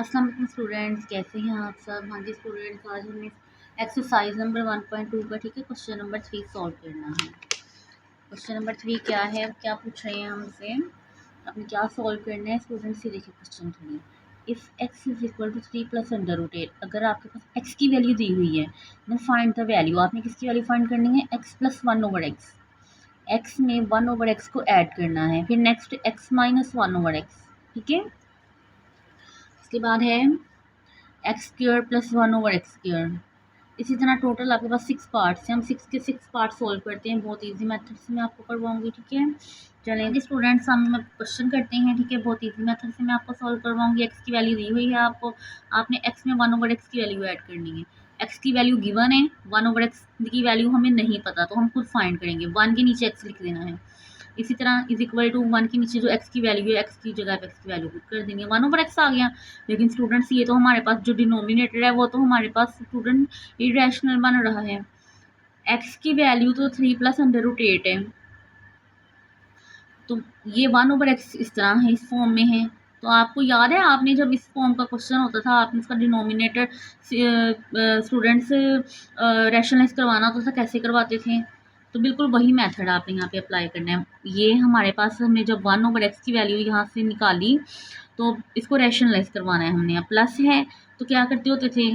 अस्सलाम वालेकुम स्टूडेंट्स, कैसे हैं आप सब। हाँ जी स्टूडेंट्स, आज हमें एक्सरसाइज नंबर 1.2 का ठीक है क्वेश्चन नंबर 3 सॉल्व करना है। क्वेश्चन नंबर 3 क्या है, क्या पूछ रहे हैं हमसे, आपने क्या सॉल्व करना है स्टूडेंट्स। ये देखिए question 3, if x is equal to 3 plus under root 8, अगर आपके पास एक्स की वैल्यू दी हुई है देन फाइंड द वैल्यू। आपने किसकी वैल्यू फाइंड करनी है, x plus 1 over x. X में 1 ओवर एक्स को ऐड करना है, फिर next x minus 1 over x, ठीक है। इसके बाद है x square plus 1 over x square. इसी तरह टोटल आपके पास 6 पार्ट्स हैं, हम 6 के 6 पार्ट सोल्व करते हैं। बहुत इजी मेथड से मैं आपको करवाऊंगी, ठीक है। चलें स्टूडेंट्स, हम क्वेश्चन करते हैं, ठीक है। बहुत इजी मेथड से मैं आपको सॉल्व करवाऊंगी। एक्स की वैल्यू दी हुई है आपको, आपने एक्स में 1 ओवर एक्स की वैल्यू ऐड करनी है। एक्स की वैल्यू गिवन है, 1 ओवर एक्स की वैल्यू हमें नहीं पता तो हम खुद फाइंड करेंगे। 1 के नीचे एक्स लिख देना है। इसी तरह इज इक्वल टू 1 के नीचे जो एक्स की वैल्यू है, एक्स की जगह पे एक्स की वैल्यू पुट कर देंगे। 1 ओवर एक्स आ गया। लेकिन स्टूडेंट्स ये तो हमारे पास जो डिनोमिनेटर है वो तो हमारे पास स्टूडेंट इरेशनल बन रहा है। एक्स की वैल्यू तो 3 प्लस अंडर रूट 8 है, तो ये 1 ओवर एक्स इस तरह है, इस फॉर्म में है। तो आपको याद है, आपने जब इस फॉर्म का क्वेश्चन होता था, आपने इसका डिनोमिनेटर स्टूडेंट्स रैशनलाइज करवाना होता था, कैसे करवाते थे। तो बिल्कुल वही मेथड आपने यहाँ पे अप्लाई करना है। ये हमारे पास, हमने जब 1 ओवर एक्स की वैल्यू यहाँ से निकाली तो इसको रैशनलाइज करवाना है हमने। अब प्लस है तो क्या करते होते थे,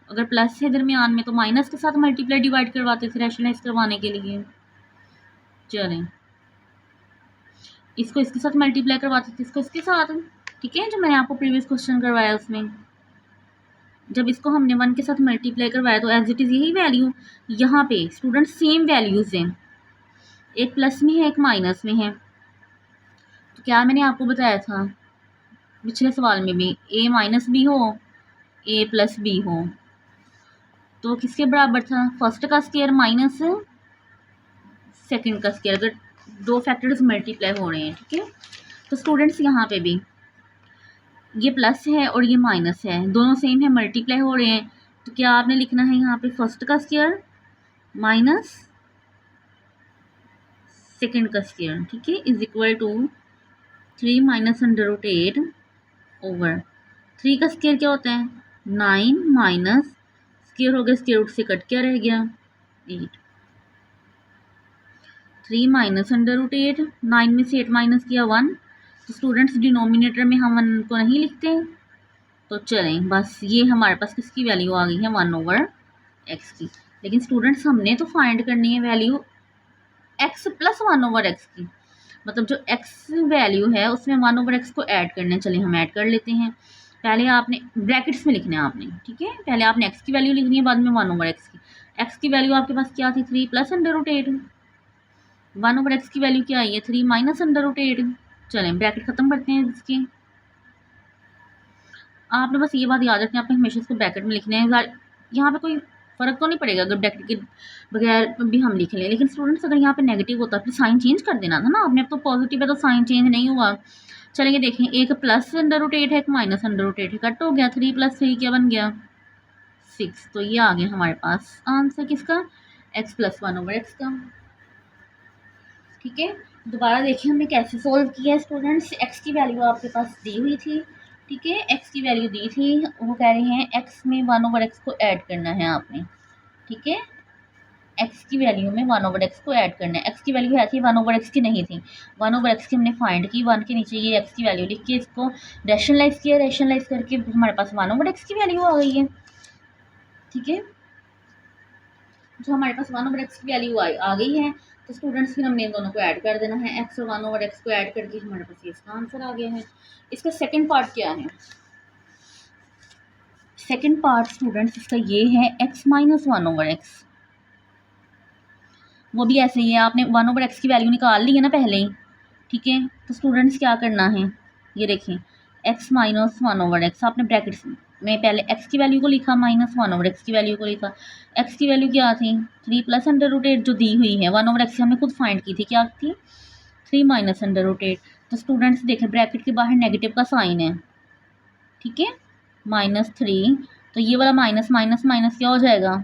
अगर प्लस है दरमियान में तो माइनस के साथ मल्टीप्लाई डिवाइड करवाते थे रैशनलाइज करवाने के लिए। चलें, इसको इसके साथ मल्टीप्लाई करवाते थे, इसको इसके साथ, ठीक है। जो मैंने आपको प्रीवियस क्वेश्चन करवाया उसमें जब इसको हमने 1 के साथ मल्टीप्लाई करवाया तो एज इट इज़ यही वैल्यू यहाँ पे स्टूडेंट सेम वैल्यूज़ हैं, एक प्लस में है एक माइनस में है। तो क्या मैंने आपको बताया था पिछले सवाल में भी, ए माइनस बी हो ए प्लस बी हो तो किसके बराबर था, फर्स्ट का स्क्वायर माइनस सेकंड का स्क्वायर, अगर दो फैक्टर्स मल्टीप्लाई हो रहे हैं, ठीक है। तो स्टूडेंट्स यहाँ पे भी ये प्लस है और ये माइनस है, दोनों सेम है, मल्टीप्लाई हो रहे हैं। तो क्या आपने लिखना है यहाँ पे फर्स्ट का स्क्वायर माइनस सेकंड का स्क्वायर, ठीक है, is equal to 3 minus under root 8 over 3 का स्क्वायर क्या होता है 9 माइनस स्क्वायर हो गया, स्क्वायर रूट से कट क्या रह गया 8। 3 माइनस अंडर रूट 8, 9 में से 8 माइनस किया 1। तो स्टूडेंट्स डिनोमिनेटर में हम 1 को नहीं लिखते, तो चलें बस ये हमारे पास किसकी वैल्यू आ गई है 1 ओवर एक्स की। लेकिन स्टूडेंट्स हमने तो फाइंड करनी है value x plus 1 over x की, मतलब जो एक्स वैल्यू है उसमें 1 ओवर एक्स को ऐड करना है। चलिए हम ऐड कर लेते हैं। पहले आपने ब्रैकेट्स में लिखना है आपने, ठीक है। पहले आपने एक्स की वैल्यू लिखनी है, बाद में 1 ओवर एक्स की। एक्स की वैल्यू आपके पास क्या थी 3 plus under root 8, 1 over x की वैल्यू क्या आई है 3 माइनस अंडर रूट 8। चलें ब्रैकेट खत्म करते हैं इसकी। आपने बस ये बात याद रखनी है, आपने हमेशा इसको ब्रैकेट में लिखना है। यहाँ पे कोई फ़र्क तो नहीं पड़ेगा अगर ब्रैकेट के बगैर भी हम लिख लें, लेकिन स्टूडेंट्स अगर यहाँ पे नेगेटिव होता फिर साइन चेंज कर देना था ना आपने। अब तो पॉजिटिव है तो साइन चेंज नहीं हुआ। चलेंगे देखें, एक प्लस अंडर रूट 8 है, एक माइनस अंडर रूट 8 है, कट हो गया। 3 प्लस 3 क्या बन गया 6। तो ये आ गया हमारे पास आंसर किसका, एक्स प्लस 1 ओवर एक्स का, ठीक है। दोबारा देखिए हमने कैसे सोल्व किया है स्टूडेंट्स। एक्स की वैल्यू आपके पास दी हुई थी, ठीक है, एक्स की वैल्यू दी थी, वो कह रहे हैं एक्स में 1 ओवर एक्स को ऐड करना है आपने, ठीक है। एक्स की वैल्यू में 1 ओवर एक्स को ऐड करना है। एक्स की वैल्यू है थी 1 ओवर एक्स की नहीं थी, 1 ओवर एक्स की हमने फाइंड की, 1 के नीचे ये एक्स की वैल्यू लिख के इसको रैशनलाइज किया, रैशनलाइज करके हमारे पास 1 ओवर एक्स की वैल्यू आ गई है, ठीक है। जो हमारे पास 1 ओवर एक्स की वैल्यू आ गई है तो स्टूडेंट्स फिर हमने इन दोनों को ऐड कर देना है। एक्स और 1 ओवर एक्स को ऐड करके हमारे पास ये इसका आंसर आ गया है। इसका सेकंड पार्ट क्या है, सेकंड पार्ट स्टूडेंट्स इसका ये है एक्स माइनस 1 ओवर एक्स। वो भी ऐसे ही है, आपने 1 ओवर एक्स की वैल्यू निकाल ली है ना पहले ही, ठीक है। तो स्टूडेंट्स क्या करना है, ये देखें एक्स माइनस 1 ओवर एक्स, आपने ब्रैकेट्स में पहले एक्स की वैल्यू को लिखा माइनस 1 ओवर एक्स की वैल्यू को लिखा। एक्स की वैल्यू क्या थी 3 प्लस अंडर रूट 8 जो दी हुई है, 1 ओवर एक्स हमने खुद फाइंड की थी, क्या थी 3 माइनस अंडर रूट 8। तो स्टूडेंट्स देखें ब्रैकेट के बाहर नेगेटिव का साइन है, ठीक है, -3। तो ये वाला माइनस माइनस माइनस क्या हो जाएगा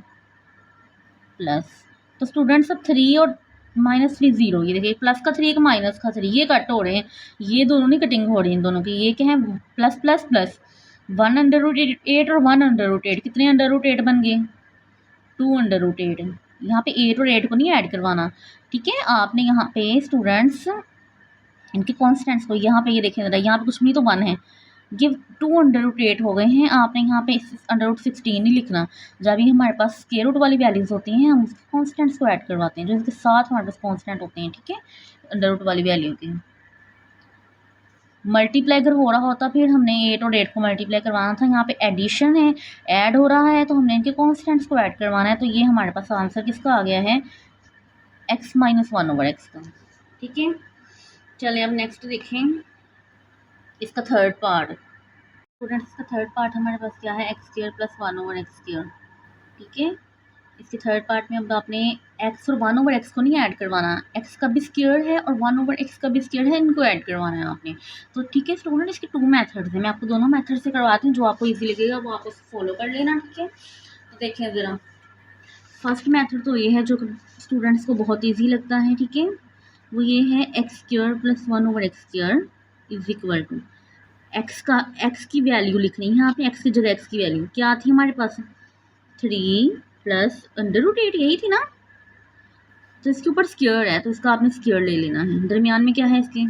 प्लस। तो स्टूडेंट्स अब 3 और -3 0, ये देखिए प्लस का 3 एक माइनस का 3, ये कट हो रहे हैं, ये दोनों नहीं कटिंग हो रही हैं दोनों की, ये क्या है प्लस प्लस प्लस 1/8 और 1/8, कितने √8 बन गए? 2/8। यहाँ पे 8 और 8 को नहीं ऐड करवाना, ठीक है। आपने यहाँ पे स्टूडेंट्स इनके कॉन्स्टेंट्स को यहाँ पे ये देखें ज़रा, यहाँ पे कुछ नहीं तो 1 है, ये 2/8 हो गए हैं। आपने यहाँ पे √16 नहीं लिखना। जब भी हमारे पास स्क्वायर रूट वाली वैल्यूज़ होती हैं हम उसके कॉन्स्टेंट्स को ऐड करवाते हैं, जो इसके साथ हमारे पास कॉन्स्टेंट होते हैं, ठीक है, अंडर रूट वाली वैल्यू के। मल्टीप्लाई अगर हो रहा होता फिर हमने 8 और 8 को मल्टीप्लाई करवाना था। यहाँ पे एडिशन है, ऐड हो रहा है, तो हमने इनके कॉन्स्टेंट्स को ऐड करवाना है। तो ये हमारे पास आंसर किसका आ गया है? x - 1/x का, ठीक है। चलिए अब नेक्स्ट देखें इसका थर्ड पार्ट। स्टूडेंट्स इसका थर्ड पार्ट हमारे पास क्या है? x² + 1/x², ठीक है। इसके थर्ड पार्ट में अब आपने x और 1/x को नहीं ऐड करवाना, x का भी स्क्वायर है और 1/x का भी स्क्वायर है, इनको ऐड करवाना है आपने। तो ठीक है स्टूडेंट, इसके 2 मेथड्स हैं, मैं आपको दोनों मेथड से करवाती हूँ, जो आपको इजी लगेगा वो आप उसको फॉलो कर लेना, ठीक है। तो देखिए ज़रा, फर्स्ट मेथड तो ये है जो स्टूडेंट्स को बहुत ईजी लगता है, ठीक है। वो ये है x² + 1/x² = x की वैल्यू लिखनी है यहाँ पे। x की जगह x की वैल्यू क्या थी हमारे पास? 3 + √8, यही थी ना। तो इसके ऊपर स्क्वायर है तो इसका आपने स्क्वायर ले लेना है। दरमियान में क्या है इसके?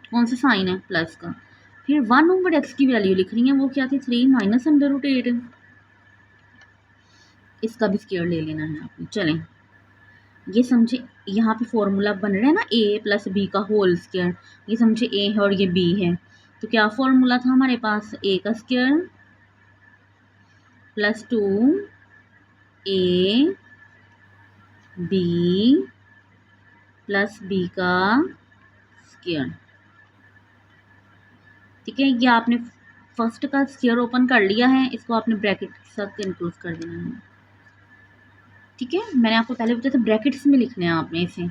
कौन सा साइन है? प्लस का। फिर 1/x की वैल्यू लिख रही है, वो क्या थी? 3 - √8, इसका भी स्क्वायर ले लेना है आपने। चलें, ये समझे यहाँ पे फॉर्मूला बन रहा है ना, a + b का होल स्क्वायर। ये समझे a है और ये b है, तो क्या फॉर्मूला था हमारे पास? a का स्क्वायर + 2a b + b का स्क्वायर, ठीक है। ये आपने फर्स्ट का स्क्वायर ओपन कर लिया है, इसको आपने ब्रैकेट के साथ इंक्लूड कर देना है, ठीक है। मैंने आपको पहले बताया था ब्रैकेट्स में लिखना है आपने इसे।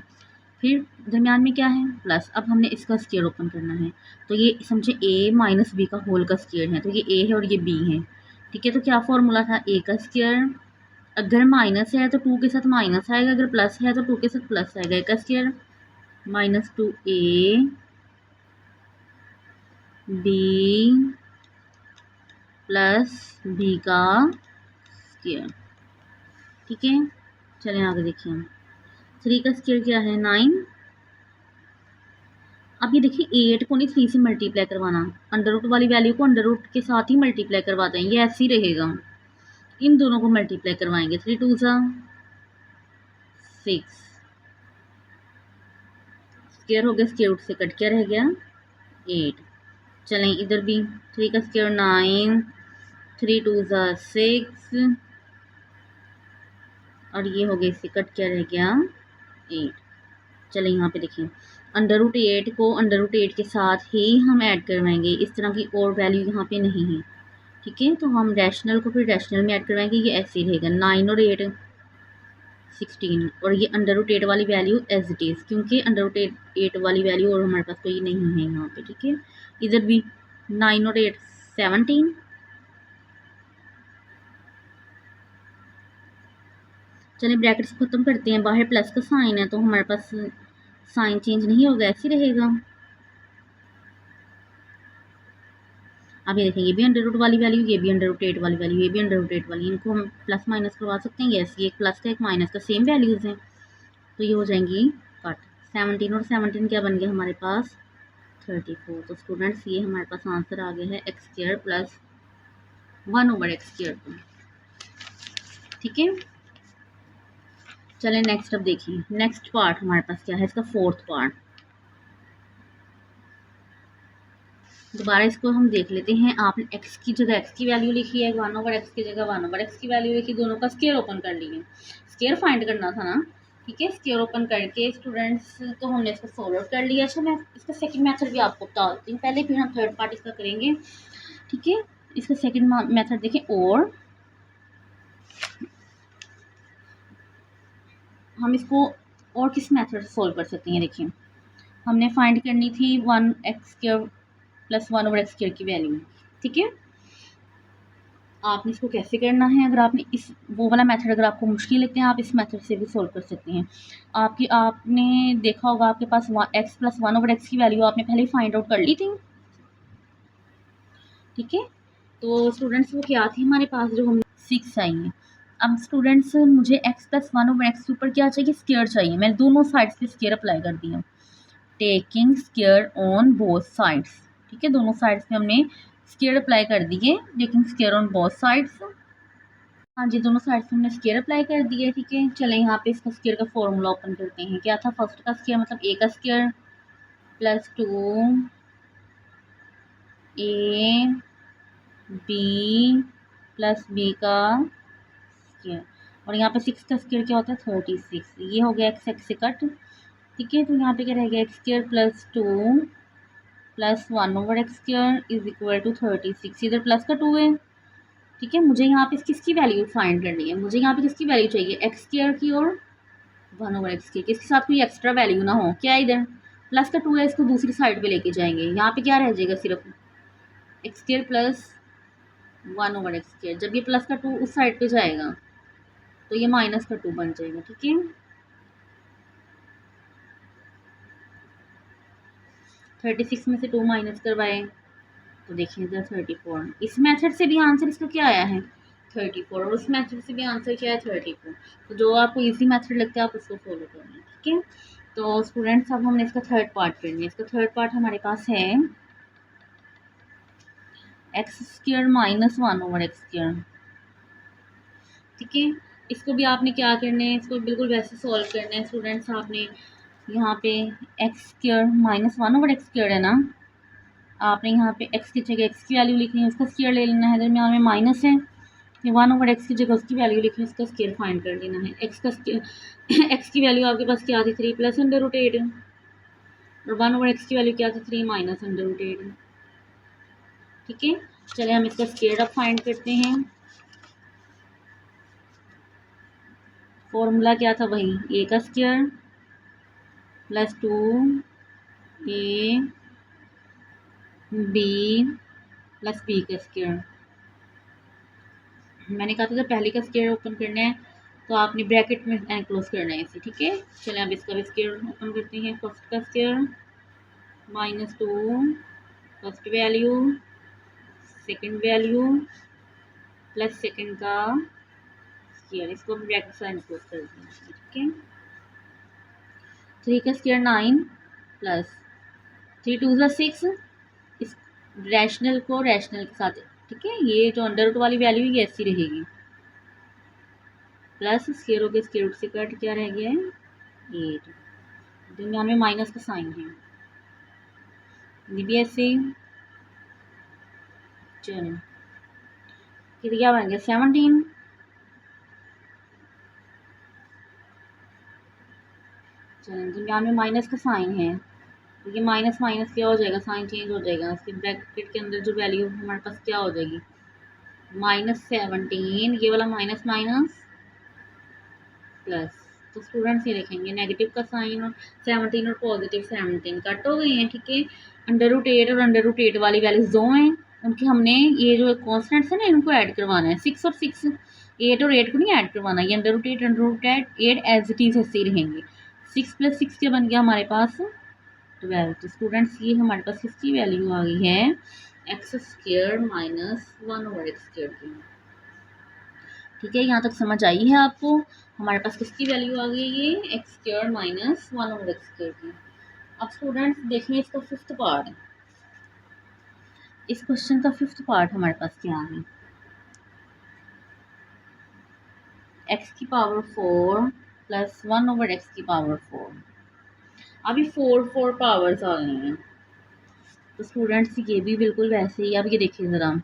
फिर दरमियान में क्या है? प्लस। अब हमने इसका स्क्वायर ओपन करना है, तो ये समझे a - b का होल का स्क्वायर है, तो ये a है और ये b है, ठीक है। तो क्या फॉर्मूला था? a का स्क्वायर, अगर माइनस है तो 2 के साथ माइनस आएगा, अगर प्लस है तो 2 के साथ प्लस आएगा। a का स्क्वायर -2a b + b का स्क्वायर, ठीक है। चलें आगे देखिए, 3 का स्क्वायर क्या है? 9। अब ये देखिए 8 को नहीं 3 से मल्टीप्लाई करवाना, अंडर रूट वाली वैल्यू को अंडर रूट के साथ ही मल्टीप्लाई करवाते हैं, ये ऐसे ही रहेगा। इन दोनों को मल्टीप्लाई करवाएंगे, 3 × 2 = 6, स्क्वायर हो गया, स्क्वायर रूट से कट क्या रह गया? 8। चलें इधर भी 3 का स्क्वायर 9, 3 × 2 = 6, और ये हो गया, इससे कट क्या रह गया? 8। चलें यहाँ पे देखिए, √8 को √8 के साथ ही हम ऐड करवाएंगे, इस तरह की और वैल्यू यहाँ पे नहीं है, ठीक है। तो हम रैशनल को फिर रैशनल में ऐड करवाएंगे, ये ऐसे ही रहेगा। 9 और 8 16, और ये √8 वाली वैल्यू एज इट इज़, क्योंकि √8 वाली वैल्यू और हमारे पास कोई नहीं है यहाँ पे, ठीक है। इधर भी 9 और 8 17। चलिए ब्रैकेट्स ख़त्म करते हैं, बाहर प्लस का साइन है तो हमारे पास साइन चेंज नहीं होगा, ऐसे ही रहेगा। अब ये देखें, ये भी अंडर रूट वाली वैल्यू, ये भी √8 वाली वैल्यू, ये भी √8 वाली, इनको हम प्लस माइनस करवा सकते हैं। यस, ये एक प्लस का एक माइनस का सेम वैल्यूज़ हैं, तो ये हो जाएंगी कट। 17 और 17 क्या बन गया हमारे पास? 34। तो स्टूडेंट्स ये हमारे पास आंसर आ गया है x² + 1/x², ठीक है। चलें नेक्स्ट, अब देखिए नेक्स्ट पार्ट हमारे पास क्या है, इसका फोर्थ पार्ट। दोबारा इसको हम देख लेते हैं। आपने x की जगह x की वैल्यू लिखी है, 1/x की जगह 1/x की वैल्यू लिखी, दोनों का स्क्वायर ओपन कर लिए। स्क्वायर फाइंड करना था ना, ठीक है। स्क्वायर ओपन करके स्टूडेंट्स तो हमने इसको सॉल्व आउट कर लिया। अच्छा, मैं इसका सेकंड मेथड भी आपको बता देती हूँ पहले, फिर हम थर्ड पार्ट इसका करेंगे, ठीक है। इसका सेकंड मेथड देखें, और हम इसको और किस मेथड से सॉल्व कर सकते हैं। देखिए, हमने फाइंड करनी थी 1x² + 1/x² की वैल्यू, ठीक है। आपने इसको कैसे करना है? अगर आपने इस वो वाला मेथड अगर आपको मुश्किल लगता है, आप इस मेथड से भी सॉल्व कर सकते हैं। आपने देखा होगा आपके पास x + 1/x की वैल्यू आपने पहले ही फाइंड आउट कर ली थी, ठीक है। तो स्टूडेंट्स वो क्या थी हमारे पास, जो हम 6 आई है। अब स्टूडेंट्स मुझे x प्लस 1/x के ऊपर क्या चाहिए, स्क्वायर चाहिए। मैंने दोनों साइड्स पे स्क्वायर अप्लाई कर दिया, taking square on both sides. ठीक है, दोनों साइड्स पे हमने स्क्वायर अप्लाई कर दिए, taking square on both sides. हाँ जी, दोनों साइड्स पे हमने स्क्वायर अप्लाई कर दिए। ठीक है, चले यहाँ पे इसका स्क्वायर का फॉर्मूला ओपन करते हैं। क्या था, फर्स्ट का स्क्वायर मतलब a का square plus 2ab plus b का स्क्वायर, और यहाँ पे 6 का स्क्वायर क्या होता है, 36। ये हो गया x से कट। ठीक है, तो यहाँ पे क्या रह गया, x square plus 2 plus 1/x square is equal to 36। इधर प्लस का 2 है। ठीक है, मुझे यहाँ पे किसकी वैल्यू फाइंड करनी है, मुझे यहाँ पे किसकी वैल्यू चाहिए, एक्स स्क्वायर की और 1/x की। किसके साथ कोई एक्स्ट्रा वैल्यू ना हो। क्या इधर प्लस का 2 है, इसको दूसरी साइड पे लेके जाएंगे। यहाँ पे क्या रह जाएगा, सिर्फ x square plus 1/x square. जब ये प्लस का 2 उस साइड पे जाएगा तो ये माइनस का 2 बन जाएगा। ठीक है, 36 में से 2 माइनस करवाए तो देखिए इधर 34। इस मेथड से भी आंसर इसका क्या आया है, 34, और उस मेथड से भी आंसर क्या है, 34। तो जो आपको इजी मेथड लगता है आप उसको फॉलो करना। ठीक है, तो स्टूडेंट्स अब हमने इसका थर्ड पार्ट करना है। इसका थर्ड पार्ट हमारे पास है x square minus 1/x square. ठीक है, इसको भी आपने क्या करना है, इसको बिल्कुल वैसे सॉल्व करना है स्टूडेंट्स। आपने यहाँ पे x square minus 1/x square है ना, आपने यहाँ पे x की जगह x की वैल्यू लिखनी है, उसका स्क्वायर ले लेना है। दरमियान में माइनस है, ये 1/x की जगह उसकी वैल्यू लिखनी है, उसका स्क्वायर फाइंड कर लेना है। x का x की वैल्यू आपके पास क्या थी, 3 प्लस √8, और 1/x की वैल्यू क्या थी, 3 माइनस √8। ठीक है, चले हम इसका स्क्वायर अब फाइंड करते हैं। फॉर्मूला क्या था, वही a का square plus 2ab plus b का स्क्वायर। मैंने कहा था जब पहले का स्क्वायर ओपन करना है तो आपने ब्रैकेट में एनक्लोज करना है इसे। ठीक है, चले अब इसका भी स्क्वायर ओपन करते हैं। फर्स्ट का square -2 first value, second value plus second का स्क्वायर, इसको हम ब्रैकेट से एनक्लोज कर देंगे। ठीक है, 3 का स्क्वायर 9 प्लस 3 2 6, इस रैशनल को रैशनल के साथ। ठीक है, ये जो अंडर रूट वाली वैल्यू ये ऐसी रहेगी, प्लस स्क्वायर के स्क्वायर रूट से कट क्या रह गया है, 8। दुनिया में माइनस का साइन है, ये भी ऐसे। चलो फिर क्या बन गया, 17। चलो दुनिया में माइनस का साइन है, तो ये माइनस माइनस क्या हो जाएगा, साइन चेंज हो जाएगा। इसके ब्रैकेट के अंदर जो वैल्यू हमारे पास क्या हो जाएगी, -17। ये वाला माइनस माइनस प्लस। तो स्टूडेंट्स ये देखेंगे नेगेटिव का साइन और 17 और पॉजिटिव 17 कट हो गए हैं। ठीक है, √8 और √8 वाली वैल्यूज दो हैं, उनके हमने ये जो कॉन्स्टेंट्स है ना इनको ऐड करवाना है। 6 और 6, 8 और 8 को नहीं ऐड करवाना, ये √8 एज इट इज ऐसे ही रहेंगे। 6 + 6 क्या बन गया हमारे पास, 12। तो स्टूडेंट्स ये हमारे पास किसकी वैल्यू आ गई है, x square minus 1/x square की। ठीक है, यहाँ तक समझ आई है आपको, हमारे पास किसकी वैल्यू आ गई, ये x square minus 1/x square की। अब स्टूडेंट्स देखिए इसका फिफ्थ पार्ट, इस क्वेश्चन का फिफ्थ पार्ट हमारे पास क्या है, x की पावर 4 प्लस 1/x की पावर 4। अभी 4 पावर्स आ गए हैं, तो स्टूडेंट्स ये भी बिल्कुल वैसे ही। अब ये देखिए ज़रा,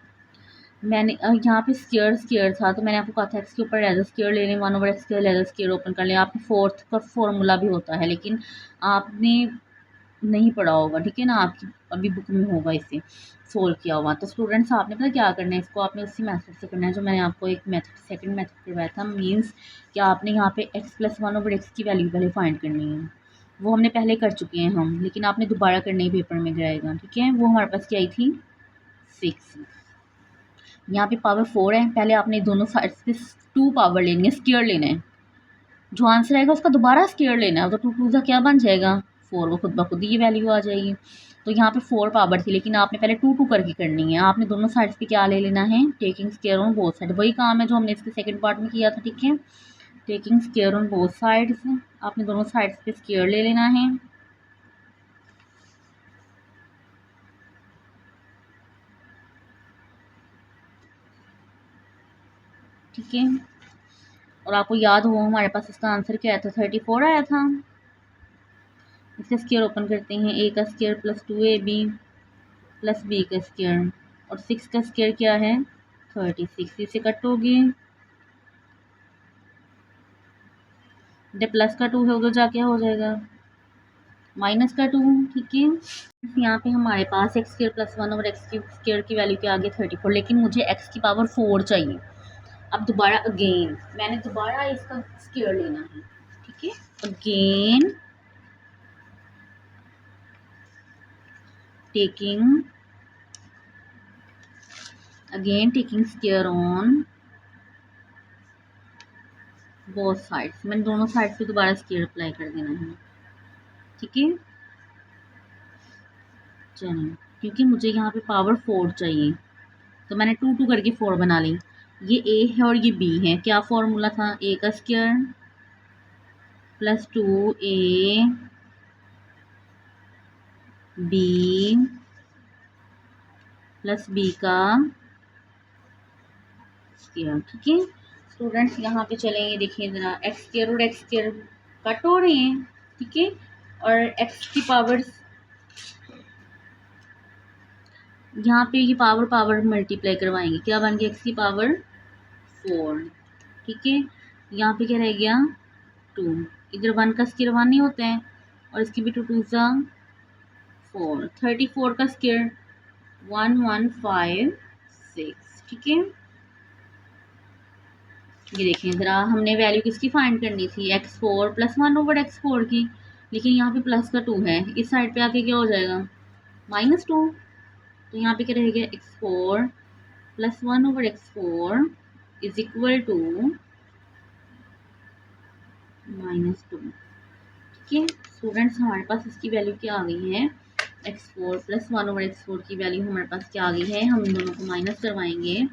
मैंने यहाँ पे स्क्वायर था, तो मैंने आपको कहा था एक्स के ऊपर लेदर स्क्वायर ले लें, 1/x square leather square open कर लें। आपने फोर्थ का फॉर्मूला भी होता है, लेकिन आपने नहीं पढ़ा होगा। ठीक है ना, आपकी अभी बुक में होगा इसे सोल्व किया हुआ। तो स्टूडेंट्स आपने पता क्या करना है, इसको आपने उसी मेथड से करना है जो मैंने आपको एक मेथड सेकंड मेथड करवाया था। मीन्स कि आपने यहाँ पे x + 1/x की वैल्यू पहले फाइंड करनी है, वो हमने पहले कर चुके हैं हम, लेकिन आपने दोबारा करने ही पेपर में गिराएगा। ठीक है, वो हमारे पास क्या आई थी, 6। यहाँ पे पावर 4 है, पहले आपने दोनों साइड पे 2 पावर लेनी है, स्क्वायर लेना है। जो आंसर आएगा उसका दोबारा स्क्वायर लेना है, तो 2 2 क्या बन जाएगा, 4, वो खुद ब खुद ही ये वैल्यू आ जाएगी। तो यहाँ पे 4 पावर थी, लेकिन आपने पहले 2 2 करके करनी है। आपने दोनों साइड्स पे क्या ले लेना है, taking square on both side. वही काम है जो हमने इसके सेकंड पार्ट में किया था, ठीक है। Taking square on both sides, आपने दोनों साइड्स पे स्क्वायर ले लेना है, ठीक है। और आपको याद हो हमारे पास इसका आंसर क्या आया था, 34 आया था। इसका स्क्वायर ओपन करते हैं, a का square plus 2ab plus b का स्क्वायर, और 6 का स्क्वायर क्या है 36, इसे कट होगी, जब प्लस का 2 है उधर जा क्या हो जाएगा माइनस का 2, ठीक है। यहाँ पे हमारे पास एक्स स्क्वायर प्लस 1 और एक्स की स्क्वायर की वैल्यू क्या आ गई 34, लेकिन मुझे एक्स की पावर 4 चाहिए। अब दोबारा अगेन मैंने दोबारा इसका स्क्वायर लेना है, ठीक है। Again taking square on both sides, मैंने दोनों साइड्स पे दोबारा स्क्वायर अप्लाई कर देना है, ठीक है। चलिए, क्योंकि मुझे यहाँ पे पावर 4 चाहिए तो मैंने 2 2 करके 4 बना ली। ये a है और ये b है, क्या फॉर्मूला था, a का square plus 2a b plus b का स्क्वायर, ठीक है। स्टूडेंट्स यहाँ पे चलेंगे, देखिए ज़रा एक्स स्क्वायर और एक्स स्क्वायर कट हो रहे हैं, ठीक है। और एक्स की पावर यहाँ पे ये पावर मल्टीप्लाई करवाएंगे, क्या बन गया एक्स की पावर 4, ठीक है। यहाँ पे क्या रह गया 2, इधर 1 का स्क्वायर 1 नहीं होता है, और इसकी भी 2 2 सा 4, 34 का स्क्वायर 1156, ठीक है। ये देखिए ज़रा, हमने वैल्यू किसकी फाइंड करनी थी, x4 प्लस 1 ओवर x4 की, लेकिन यहाँ पे प्लस का 2 है, इस साइड पे आके क्या हो जाएगा -2, तो यहाँ पे क्या रहेगा x4 plus 1 over x4 is equal to -2, ठीक है। स्टूडेंट्स हमारे पास इसकी वैल्यू क्या आ गई है, x4 प्लस 1 ओवर x4 की वैल्यू हमारे पास क्या आ गई है, हम इन दोनों को माइनस करवाएंगे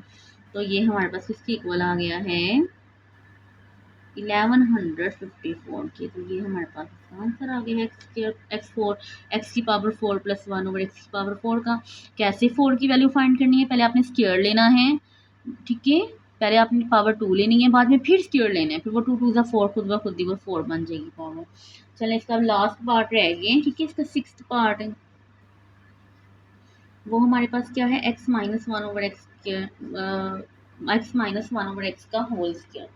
तो ये हमारे पास किसके इक्वल आ गया है 1154 की, तो ये हमारे पास इसका आंसर आ गया है एक्स की पावर 4 प्लस 1 ओवर एक्स की पावर 4 का। कैसे 4 की वैल्यू फाइंड करनी है, पहले आपने स्क्वायर लेना है, ठीक है। पहले आपने पावर 2 लेनी है, बाद में फिर स्क्वायर लेना है, फिर वो 2 2 ज़ा 4 खुद ब खुद ही वो 4 बन जाएगी पावर। चलें, इसका लास्ट पार्ट रह गया, ठीक है। इसका 6th पार्ट है, वो हमारे पास क्या है x माइनस 1 ओवर एक्स का होल स्क्वायर।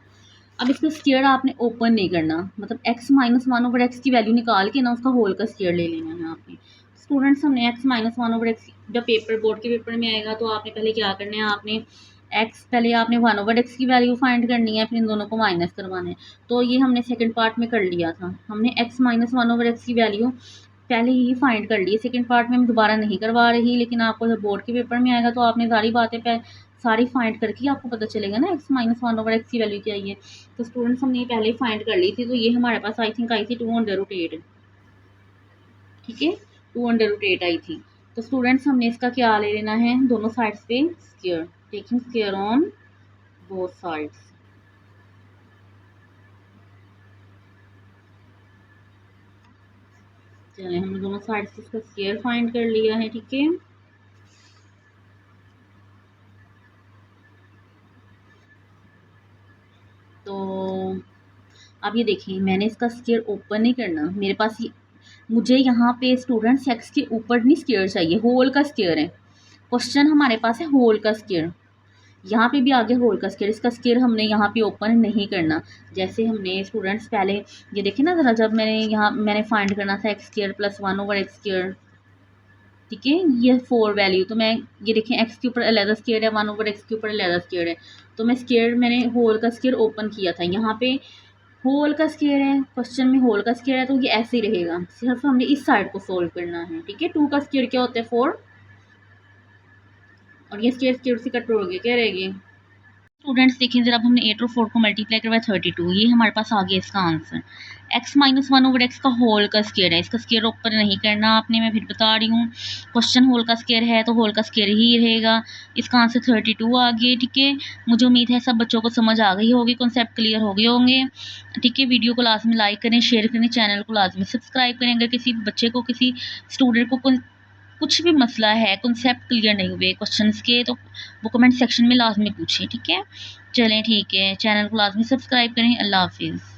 अब इसका स्क्वायर आपने ओपन नहीं करना, मतलब x माइनस 1 ओवर एक्स की वैल्यू निकाल के ना उसका होल का स्क्वायर ले लेना है आपने। स्टूडेंट्स, हमने x माइनस 1 ओवर एक्स जब बोर्ड के पेपर में आएगा तो आपने पहले क्या करना है, आपने पहले आपने 1 ओवर एक्स की वैल्यू फाइंड करनी है, फिर इन दोनों को माइनस करवाना है। तो ये हमने सेकंड पार्ट में कर लिया था, हमने x माइनस 1 ओवर एक्स की वैल्यू पहले ही फाइंड कर ली। सेकंड पार्ट में मैं दोबारा नहीं करवा रही, लेकिन आपको जब बोर्ड के पेपर में आएगा तो आपने सारी बातें सारी फाइंड करके आपको पता चलेगा ना x माइनस 1 ओवर एक्स की वैल्यू क्या है। तो स्टूडेंट्स, हमने ये पहले ही फाइंड कर ली थी, तो ये हमारे पास आई थिंक आई थी 2√8, ठीक है, 2√8 आई थी। तो स्टूडेंट्स, हमने इसका क्या ले लेना है, दोनों साइड्स पे square, taking square on both sides. चलिए, हमने दोनों साइड्स से इसका स्क्वायर फाइंड कर लिया है, ठीक है। तो अब ये देखिए, मैंने इसका स्क्वायर ओपन नहीं करना, मेरे पास ये मुझे यहाँ पे स्टूडेंट्स एक्स के ऊपर नहीं स्क्वायर चाहिए, होल का स्क्वायर है। क्वेश्चन हमारे पास है होल का स्क्वायर, यहाँ पे भी आगे होल का स्क्वायर, इसका स्क्वायर हमने यहाँ पे ओपन नहीं करना। जैसे हमने स्टूडेंट्स पहले ये देखे ना ज़रा, जब मैंने फाइंड करना था x square plus 1 over x square, ठीक है, ये 4 वैल्यू, तो मैं ये देखें एक्स के ऊपर अलग स्क्वायर है, 1 ओवर एक्स के ऊपर अलग स्क्वायर है, तो मैं स्क्वायर मैंने होल का स्क्वायर ओपन किया था, यहाँ पे होल का स्क्वायर है, क्वेश्चन में होल का स्क्वायर है, तो ये ऐसे ही रहेगा, सिर्फ हमने इस साइड को सोल्व करना है, ठीक है। 2 का स्क्वायर क्या होता है 4, और ये स्क्वायर स्क्वायर से कट हो गया, क्या रहेगी स्टूडेंट्स देखें जरा, अब हमने 8 और 4 को मल्टीप्लाई करवाया 32, ये हमारे पास आ गया इसका answer. x minus 1 over x का होल का स्केयर है, इसका स्केयर ऊपर नहीं करना आपने, मैं फिर बता रही हूँ। क्वेश्चन होल का स्केयर है तो होल का स्केयर ही रहेगा। इसका आंसर 32 आ गया, ठीक है। मुझे उम्मीद है सब बच्चों को समझ आ गई होगी, कॉन्सेप्ट क्लियर हो गए होंगे, ठीक है। वीडियो को लाजमी लाइक करें, शेयर करें, चैनल को लाजमी सब्सक्राइब करें। अगर किसी बच्चे को, किसी स्टूडेंट को कुछ भी मसला है, कॉन्सेप्ट क्लियर नहीं हुए क्वेश्चंस के, तो वो कमेंट सेक्शन में लाजमी पूछें, ठीक है। चलें ठीक है, चैनल को लाजमी सब्सक्राइब करें। अल्लाह हाफिज़।